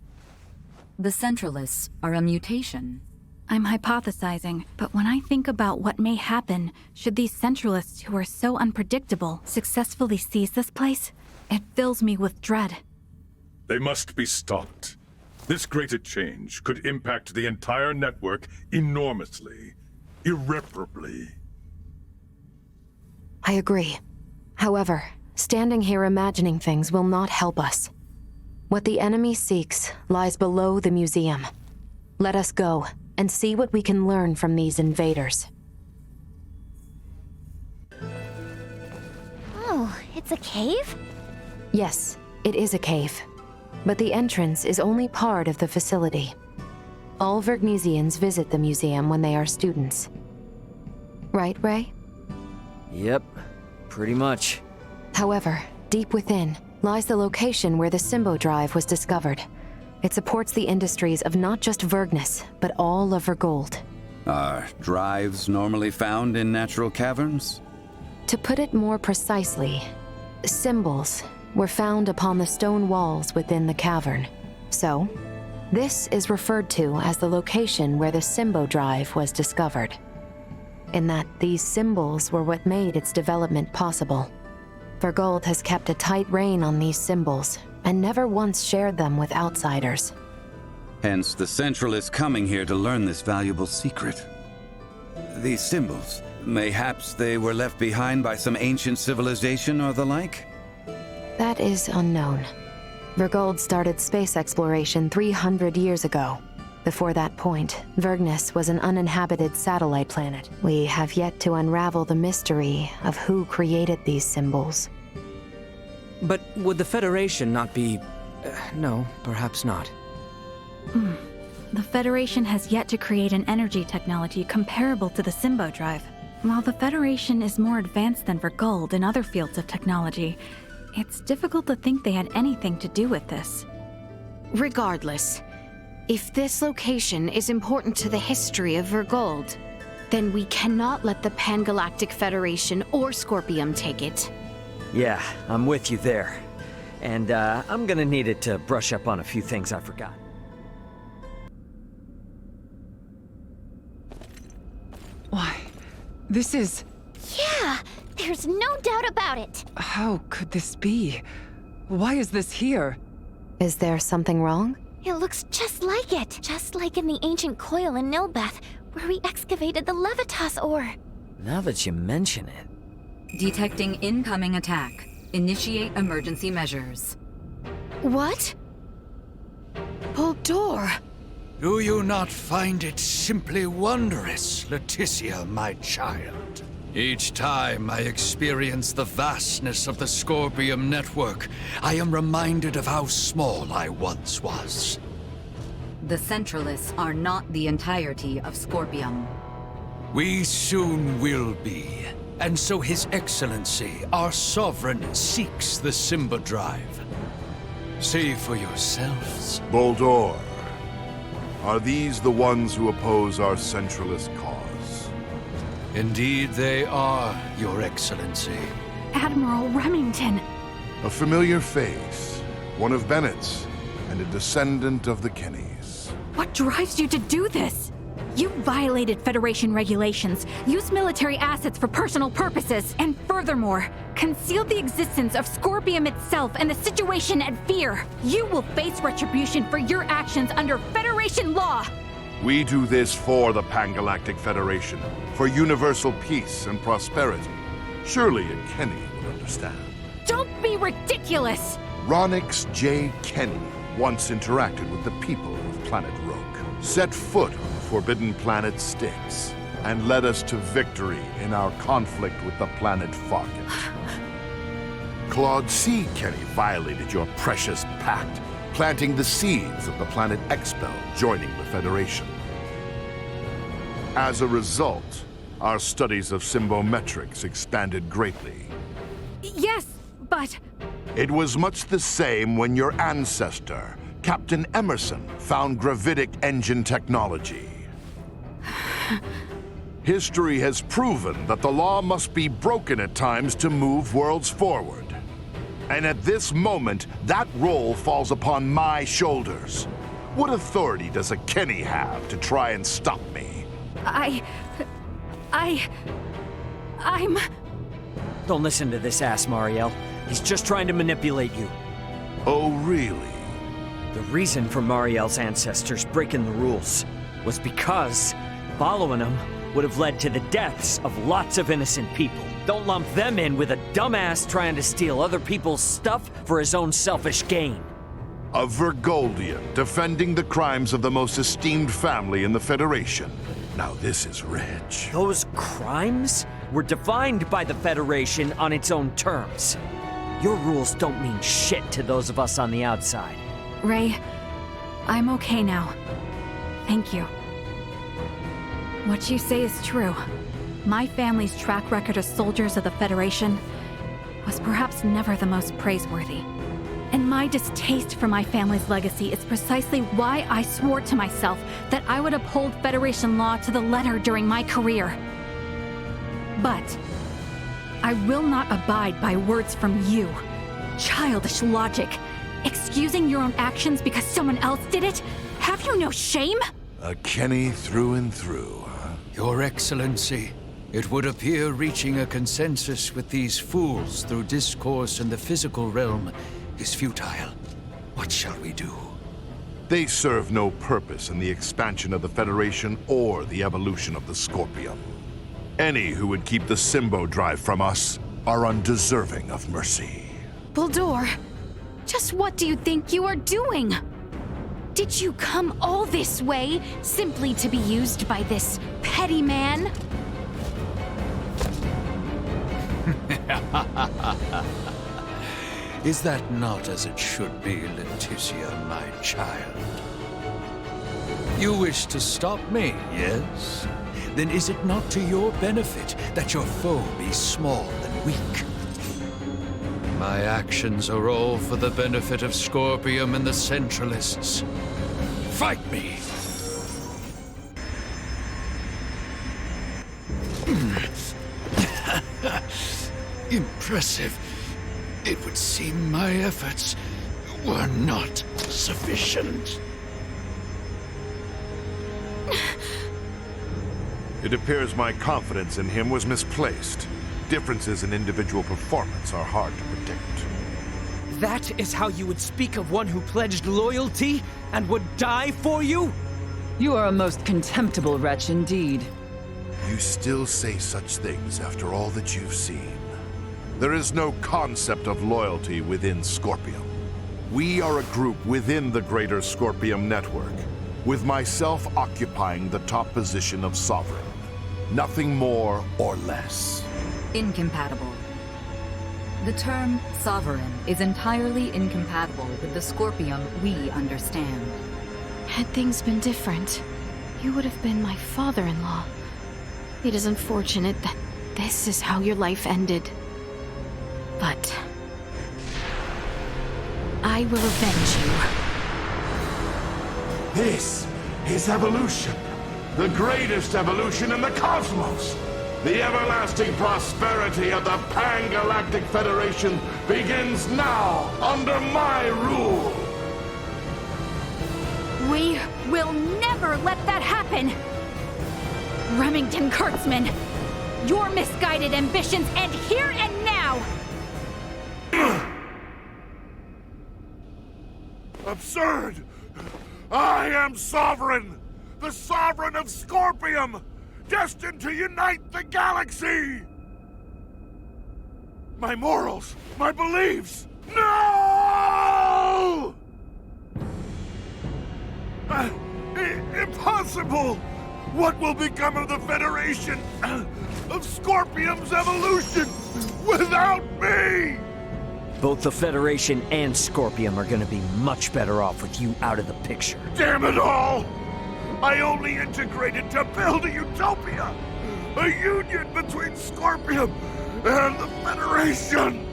The Centralists are a mutation. I'm hypothesizing, but when I think about what may happen should these Centralists who are so unpredictable successfully seize this place, it fills me with dread. They must be stopped. This greater change could impact the entire network enormously, irreparably. I agree. However, standing here imagining things will not help us. What the enemy seeks lies below the museum. Let us go and see what we can learn from these invaders. Oh, it's a cave? Yes, it is a cave. But the entrance is only part of the facility. All Vergnesians visit the museum when they are students. Right, Ray? Yep, pretty much. However, deep within lies the location where the Symbo drive was discovered. It supports the industries of not just Vergnus, but all of Vergold. Are drives normally found in natural caverns? To put it more precisely, symbols were found upon the stone walls within the cavern. So, this is referred to as the location where the Symbo drive was discovered. In that these symbols were what made its development possible. Vergold has kept a tight rein on these symbols, and never once shared them with outsiders. Hence the Centralists coming here to learn this valuable secret. These symbols, mayhaps they were left behind by some ancient civilization or the like? That is unknown. Vergold started space exploration 300 years ago. Before that point, Vergnus was an uninhabited satellite planet. We have yet to unravel the mystery of who created these symbols. But would the Federation not be... no, perhaps not. The Federation has yet to create an energy technology comparable to the Symbo drive. While the Federation is more advanced than Vergold in other fields of technology, it's difficult to think they had anything to do with this. Regardless, if this location is important to the history of Vergold, then we cannot let the Pan-Galactic Federation or Scorpium take it. Yeah, I'm with you there. And I'm gonna need it to brush up on a few things I forgot. Why, this is... Yeah, there's no doubt about it. How could this be? Why is this here? Is there something wrong? It looks just like it. Just like in the ancient coil in Nilbeth, where we excavated the Levitas ore. Now that you mention it... Detecting incoming attack. Initiate emergency measures. What? Door. Do you not find it simply wondrous, Leticia, my child? Each time I experience the vastness of the Scorpium network, I am reminded of how small I once was. The Centralists are not the entirety of Scorpium. We soon will be. And so His Excellency, our Sovereign, seeks the Simba Drive. See for yourselves. Boldor, are these the ones who oppose our Centralist cause? Indeed they are, Your Excellency. Admiral Remington! A familiar face, one of Bennett's, and a descendant of the Kennys. What drives you to do this? You violated Federation regulations, used military assets for personal purposes, and furthermore, concealed the existence of Scorpium itself and the situation at Fear. You will face retribution for your actions under Federation law! We do this for the Pan-Galactic Federation, for universal peace and prosperity. Surely a Kenny would understand. Don't be ridiculous! Ronix J. Kenny once interacted with the people of planet Rook, set foot on the forbidden planet Styx, and led us to victory in our conflict with the planet Farkit. Claude C. Kenny violated your precious pact, planting the seeds of the planet Expel joining the Federation. As a result, our studies of symbometrics expanded greatly. Yes, but... It was much the same when your ancestor, Captain Emerson, found gravitic engine technology. History has proven that the law must be broken at times to move worlds forward. And at this moment, that role falls upon my shoulders. What authority does a Kenny have to try and stop me? I'm... Don't listen to this ass, Mariel. He's just trying to manipulate you. Oh, really? The reason for Mariel's ancestors breaking the rules was because following them would have led to the deaths of lots of innocent people. Don't lump them in with a dumbass trying to steal other people's stuff for his own selfish gain. A Vergoldian defending the crimes of the most esteemed family in the Federation. Now this is rich. Those crimes were defined by the Federation on its own terms. Your rules don't mean shit to those of us on the outside. Ray, I'm okay now. Thank you. What you say is true. My family's track record as soldiers of the Federation was perhaps never the most praiseworthy. And my distaste for my family's legacy is precisely why I swore to myself that I would uphold Federation law to the letter during my career. But I will not abide by words from you. Childish logic. Excusing your own actions because someone else did it? Have you no shame? A Kenny through and through, huh? Your Excellency, it would appear reaching a consensus with these fools through discourse in the physical realm is futile. What shall we do? They serve no purpose in the expansion of the Federation or the evolution of the Scorpium. Any who would keep the Symbo Drive from us are undeserving of mercy. Boldor, just what do you think you are doing? Did you come all this way simply to be used by this petty man? Is that not as it should be, Leticia, my child? You wish to stop me, yes? Then is it not to your benefit that your foe be small and weak? My actions are all for the benefit of Scorpium and the Centralists. Fight me! Impressive. It would seem my efforts were not sufficient. It appears my confidence in him was misplaced. Differences in individual performance are hard to predict. That is how you would speak of one who pledged loyalty and would die for you? You are a most contemptible wretch indeed. You still say such things after all that you've seen. There is no concept of loyalty within Scorpium. We are a group within the greater Scorpium network, with myself occupying the top position of Sovereign. Nothing more or less. Incompatible. The term sovereign is entirely incompatible with the Scorpium we understand. Had things been different, you would have been my father-in-law. It is unfortunate that this is how your life ended. But I will avenge you. This is evolution. The greatest evolution in the cosmos. The everlasting prosperity of the Pan-Galactic Federation begins now under my rule. We will never let that happen! Remington Kurtzman, your misguided ambitions end here and now! Absurd! I am sovereign! The sovereign of Scorpium! Destined to unite the galaxy! My morals, my beliefs! No! Impossible! What will become of the Federation of Scorpium's evolution without me? Both the Federation and Scorpium are gonna be much better off with you out of the picture. Damn it all! I only integrated to build a utopia! A union between Scorpium and the Federation!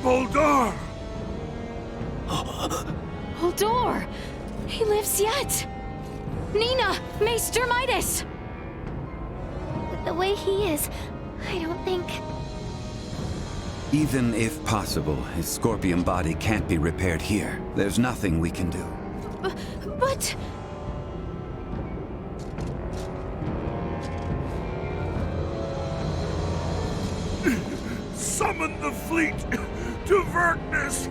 Boldor! Holdor! He lives yet! Nina! Maester Midas! With the way he is, I don't think... Even if possible, his Scorpion body can't be repaired here. There's nothing we can do. But... Summon the fleet to Verkness!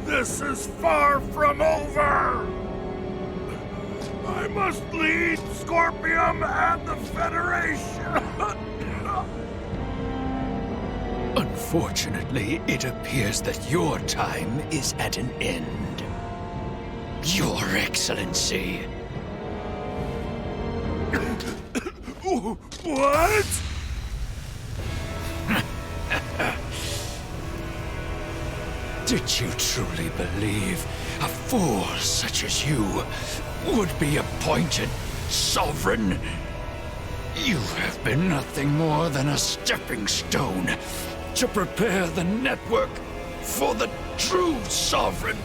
This is far from over! I must lead Scorpium and the Federation! Unfortunately, it appears that your time is at an end. Your Excellency. What? Did you truly believe a fool such as you would be appointed sovereign? You have been nothing more than a stepping stone to prepare the network for the true sovereign.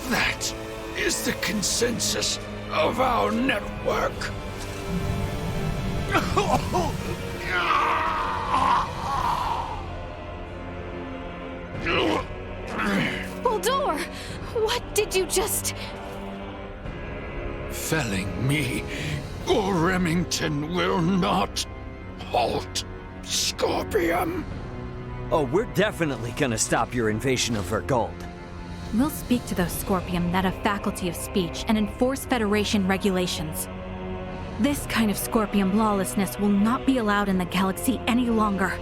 That is the consensus of our network. Boldor! What did you just... Felling me, or Remington will not halt Scorpium. Oh, we're definitely gonna stop your invasion of Vergold. We'll speak to those Scorpium that have faculty of speech and enforce Federation regulations. This kind of Scorpium lawlessness will not be allowed in the galaxy any longer.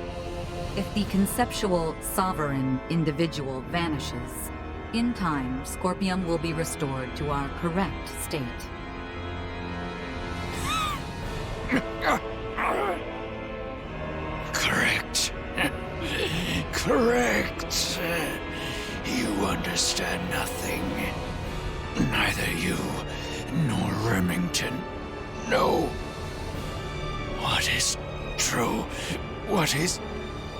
If the conceptual sovereign individual vanishes, in time, Scorpium will be restored to our correct state. Correct. Correct. You understand nothing. Neither you nor Remington know what is true, what is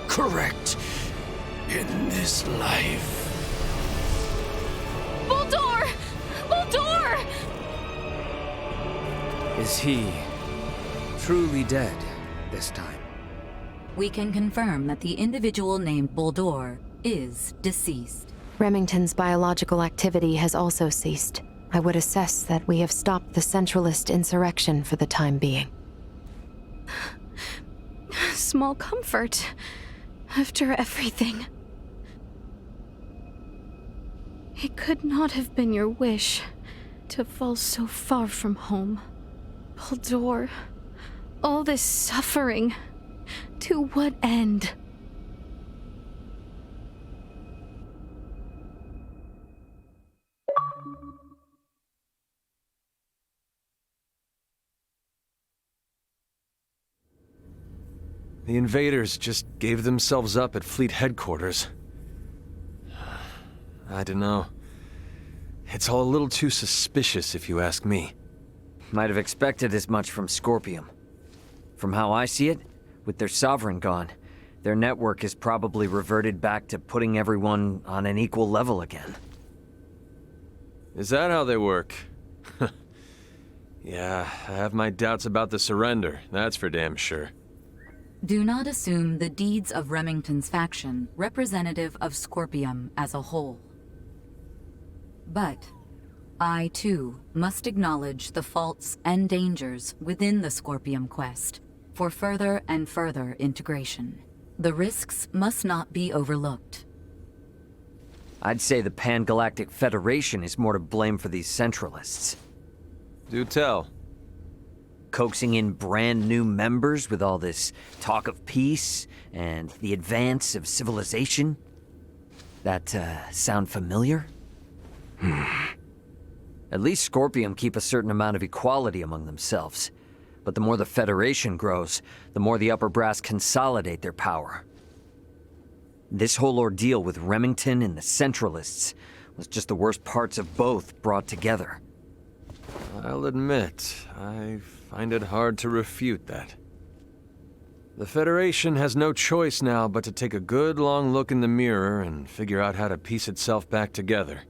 correct in this life. Boldor! Boldor! Is he truly dead this time? We can confirm that the individual named Boldor is deceased. Remington's biological activity has also ceased. I would assess that we have stopped the Centralist insurrection for the time being. Small comfort. After everything. It could not have been your wish to fall so far from home. Boldor, all this suffering, to what end? The invaders just gave themselves up at fleet headquarters. I don't know. It's all a little too suspicious, if you ask me. Might have expected as much from Scorpium. From how I see it, with their sovereign gone, their network is probably reverted back to putting everyone on an equal level again. Is that how they work? Yeah, I have my doubts about the surrender, that's for damn sure. Do not assume the deeds of Remington's faction representative of Scorpium as a whole. But I, too, must acknowledge the faults and dangers within the Scorpium quest for further and further integration. The risks must not be overlooked. I'd say the Pan-Galactic Federation is more to blame for these Centralists. Do tell. Coaxing in brand new members with all this talk of peace and the advance of civilization. That, sound familiar? At least Scorpium keep a certain amount of equality among themselves. But the more the Federation grows, the more the upper brass consolidate their power. This whole ordeal with Remington and the Centralists was just the worst parts of both brought together. I'll admit, I find it hard to refute that. The Federation has no choice now but to take a good long look in the mirror and figure out how to piece itself back together.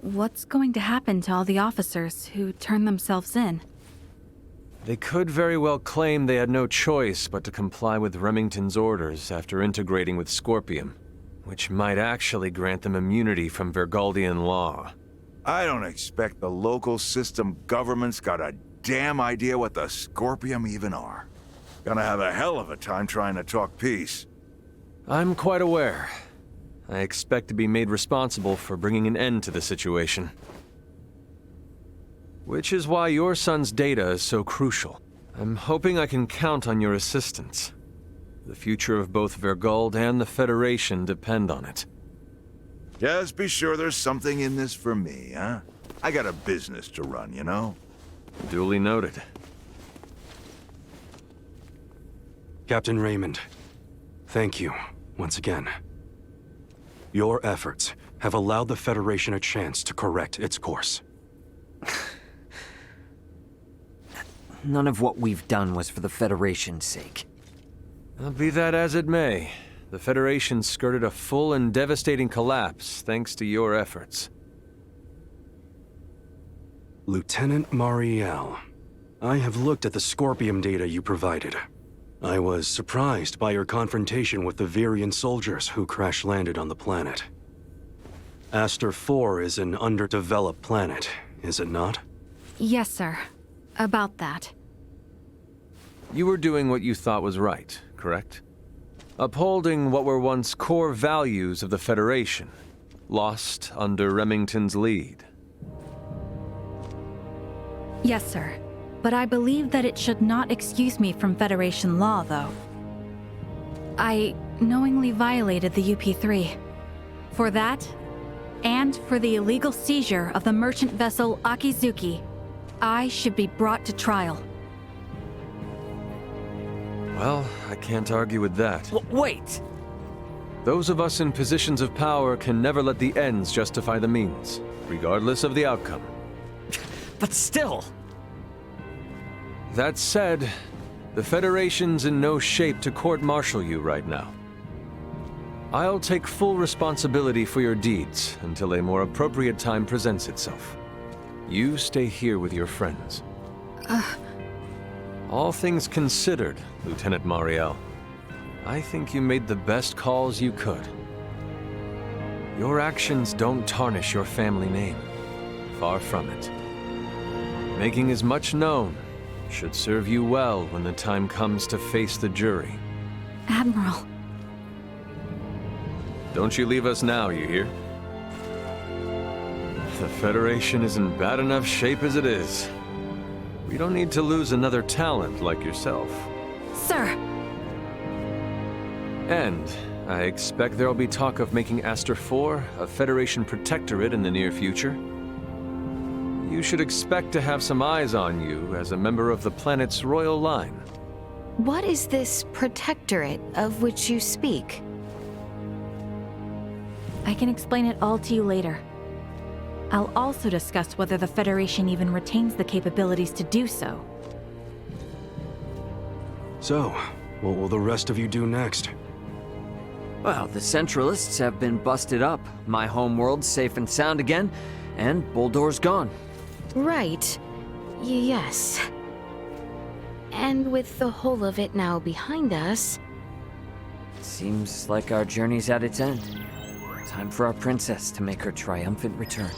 What's going to happen to all the officers who turned themselves in? They could very well claim they had no choice but to comply with Remington's orders after integrating with Scorpium, which might actually grant them immunity from Vergaldian law. I don't expect the local system government's got a damn idea what the Scorpium even are. Gonna have a hell of a time trying to talk peace. I'm quite aware. I expect to be made responsible for bringing an end to the situation. Which is why your son's data is so crucial. I'm hoping I can count on your assistance. The future of both Vergald and the Federation depend on it. Just be sure there's something in this for me, huh? I got a business to run, you know? Duly noted. Captain Raymond, thank you, once again. Your efforts have allowed the Federation a chance to correct its course. None of what we've done was for the Federation's sake. Be that as it may, the Federation skirted a full and devastating collapse thanks to your efforts. Lieutenant Mariel, I have looked at the Scorpium data you provided. I was surprised by your confrontation with the Virian soldiers who crash-landed on the planet. Aster 4 is an underdeveloped planet, is it not? Yes, sir. About that. You were doing what you thought was right, correct? Upholding what were once core values of the Federation, lost under Remington's lead. Yes, sir. But I believe that it should not excuse me from Federation law, though. I knowingly violated the UP-3. For that, and for the illegal seizure of the merchant vessel Akizuki, I should be brought to trial. Well, I can't argue with that. Wait! Those of us in positions of power can never let the ends justify the means, regardless of the outcome. But still! That said, the Federation's in no shape to court-martial you right now. I'll take full responsibility for your deeds until a more appropriate time presents itself. You stay here with your friends. All things considered, Lieutenant Mariel, I think you made the best calls you could. Your actions don't tarnish your family name. Far from it. Making as much known should serve you well when the time comes to face the jury. Admiral. Don't you leave us now, you hear? The Federation is in bad enough shape as it is. We don't need to lose another talent like yourself. Sir! And I expect there'll be talk of making Aster 4 a Federation protectorate in the near future. You should expect to have some eyes on you as a member of the planet's royal line. What is this protectorate of which you speak? I can explain it all to you later. I'll also discuss whether the Federation even retains the capabilities to do so. So, what will the rest of you do next? Well, the Centralists have been busted up, my homeworld's safe and sound again, and Buldor's gone. Right. Yes. And with the whole of it now behind us... Seems like our journey's at its end. Time for our princess to make her triumphant return.